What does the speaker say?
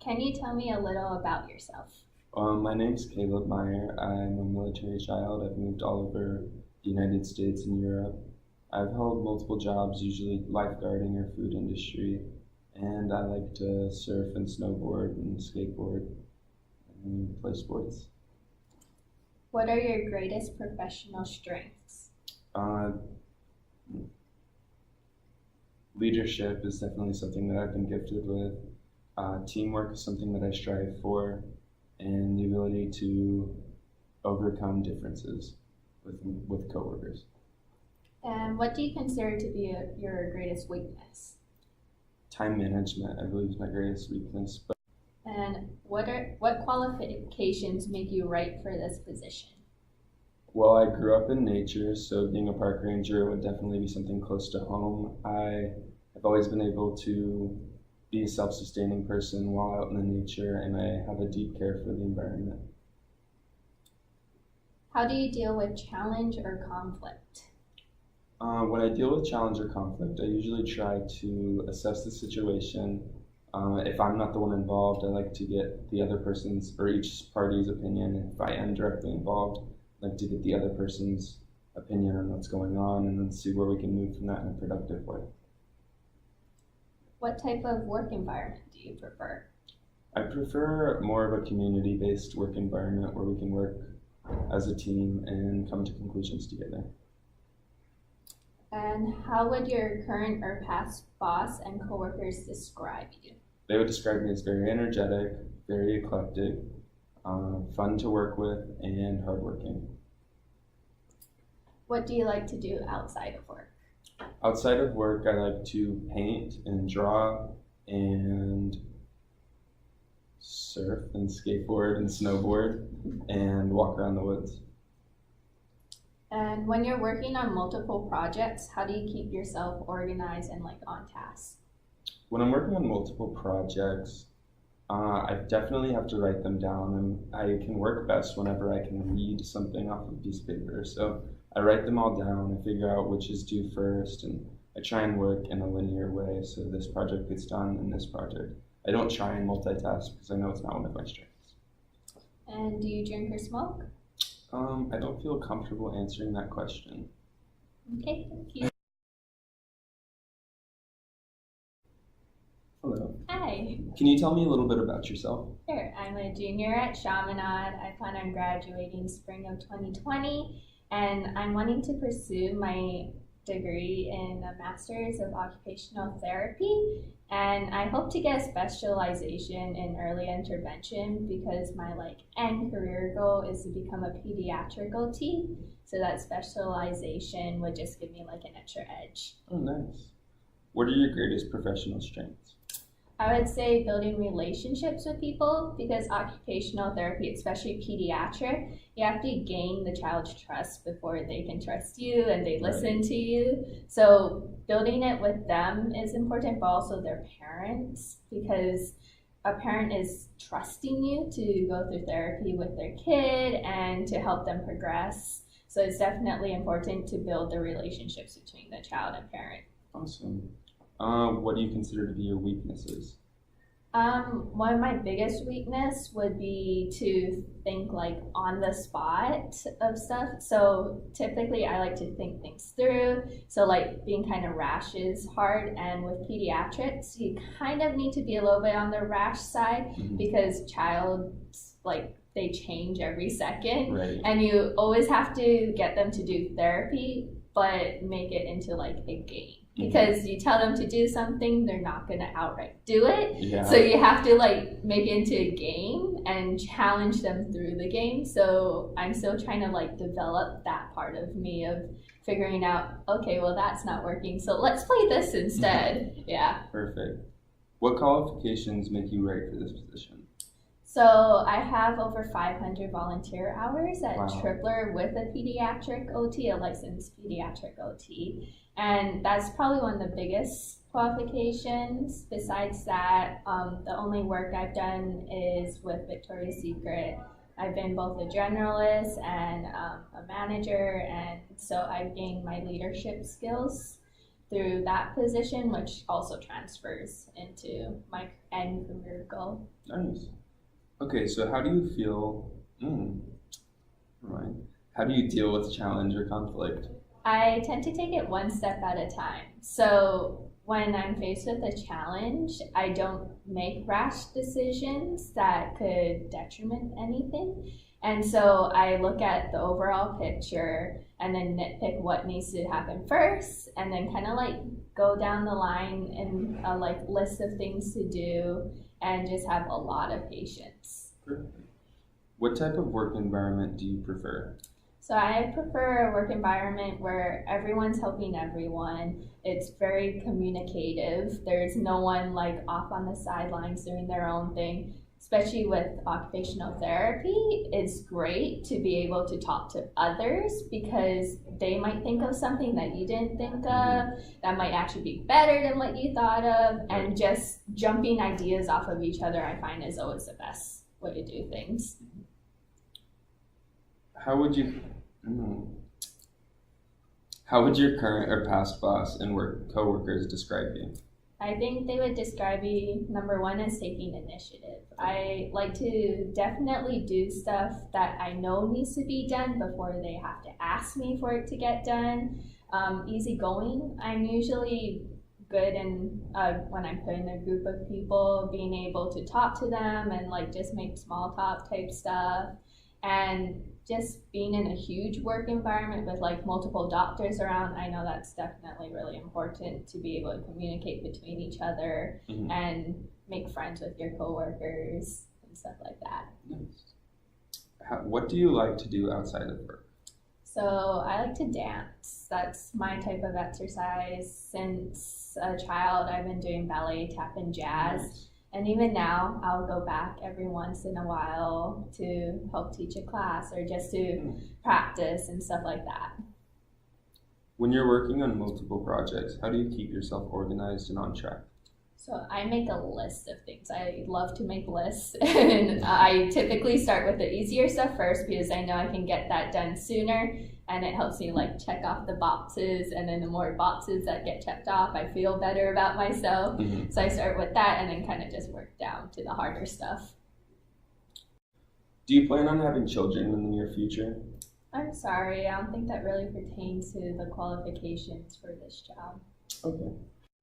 Can you tell me a little about yourself? My name's Caleb Meyer. I'm a military child. I've moved all over the United States and Europe. I've held multiple jobs, usually lifeguarding or food industry, and I like to surf and snowboard and skateboard and play sports. What are your greatest professional strengths? Uh, Leadership is definitely something that I've been gifted with. Teamwork is something that I strive for, and the ability to overcome differences with coworkers. And what do you consider to be your greatest weakness? Time management, I believe, is my greatest weakness. But And what qualifications make you right for this position? well, I grew up in nature, so being a park ranger would definitely be something close to home. I have always been able to be a self-sustaining person while out in the nature, and I have a deep care for the environment. How do you deal with challenge or conflict? When I deal with challenge or conflict, I usually try to assess the situation. If I'm not the one involved, I like to get the other person's or each party's opinion. If I am directly involved, I like to get the other person's opinion on what's going on and then see where we can move from that in a productive way. What type of work environment do you prefer? I prefer more of a community-based work environment where we can work as a team and come to conclusions together. And how would your current or past boss and coworkers describe you? They would describe me as very energetic, very eclectic, fun to work with, and hardworking. What do you like to do outside of work? Outside of work, I like to paint and draw and surf and skateboard and snowboard and walk around the woods. And when you're working on multiple projects, how do you keep yourself organized and on task? When I'm working on multiple projects, I definitely have to write them down, and I can work best whenever I can read something off of a piece of paper. So I write them all down, I figure out which is due first, and I try and work in a linear way so this project gets done and this project. I don't try and multitask because I know it's not one of my strengths. And do you drink or smoke? I don't feel comfortable answering that question. Okay, thank you. Hello. Hi. Can you tell me a little bit about yourself? Sure, I'm a junior at Chaminade. I plan on graduating spring of 2020, and I'm wanting to pursue my degree in a master's of occupational therapy, and I hope to get a specialization in early intervention because my end career goal is to become a pediatric OT, so that specialization would just give me an extra edge. Oh, nice. What are your greatest professional strengths? I would say building relationships with people, because occupational therapy, especially pediatric, you have to gain the child's trust before they can trust you and they listen to you. So building it with them is important, but also their parents, because a parent is trusting you to go through therapy with their kid and to help them progress. So it's definitely important to build the relationships between the child and parent. Awesome. What do you consider to be your weaknesses? One of my biggest weakness would be to think on the spot of stuff. So typically I like to think things through. So being kind of rash is hard. And with pediatrics, you kind of need to be a little bit on the rash side because childs they change every second. Right. And you always have to get them to do therapy, but make it into a game. Because you tell them to do something, they're not going to outright do it. Yeah. So you have to make it into a game and challenge them through the game. So I'm still trying to develop that part of me of figuring out, okay, well that's not working, so let's play this instead. Yeah. Perfect. What qualifications make you right for this position? So I have over 500 volunteer hours at Wow. Tripler with a pediatric OT, a licensed pediatric OT. And that's probably one of the biggest qualifications. Besides that, the only work I've done is with Victoria's Secret. I've been both a generalist and a manager, and so I've gained my leadership skills. through that position, which also transfers into my end career goal. Nice. Okay, so how do you feel? Right. How do you deal with challenge or conflict? I tend to take it one step at a time. So when I'm faced with a challenge, I don't make rash decisions that could detriment anything. And so I look at the overall picture and then nitpick what needs to happen first, and then kind of like go down the line and like list of things to do, and just have a lot of patience. Perfect. What type of work environment do you prefer? So I prefer a work environment where everyone's helping everyone. It's very communicative. There's no one like off on the sidelines doing their own thing. Especially with occupational therapy, it's great to be able to talk to others because they might think of something that you didn't think of that might actually be better than what you thought of, and just jumping ideas off of each other I find is always the best way to do things. How would you How would your current or past boss and coworkers describe you? I think they would describe me, number one, as taking initiative. I like to definitely do stuff that I know needs to be done before they have to ask me for it to get done. Easygoing. I'm usually good in when I'm put in a group of people, being able to talk to them and like just make small talk type stuff. And just being in a huge work environment with like multiple doctors around, I know that's definitely really important to be able to communicate between each other and make friends with your coworkers and stuff like that. Nice. What do you like to do outside of work? So I like to dance. That's my type of exercise. Since a child, I've been doing ballet, tap, and jazz. Nice. And even now, I'll go back every once in a while to help teach a class or just to practice and stuff like that. When you're working on multiple projects, how do you keep yourself organized and on track? So I make a list of things. I love to make lists. And I typically start with the easier stuff first because I know I can get that done sooner. And it helps me like check off the boxes, and then the more boxes that get checked off, I feel better about myself. So I start with that and then kind of just work down to the harder stuff. Do you plan on having children in the near future? I'm sorry, I don't think that really pertains to the qualifications for this job. Okay.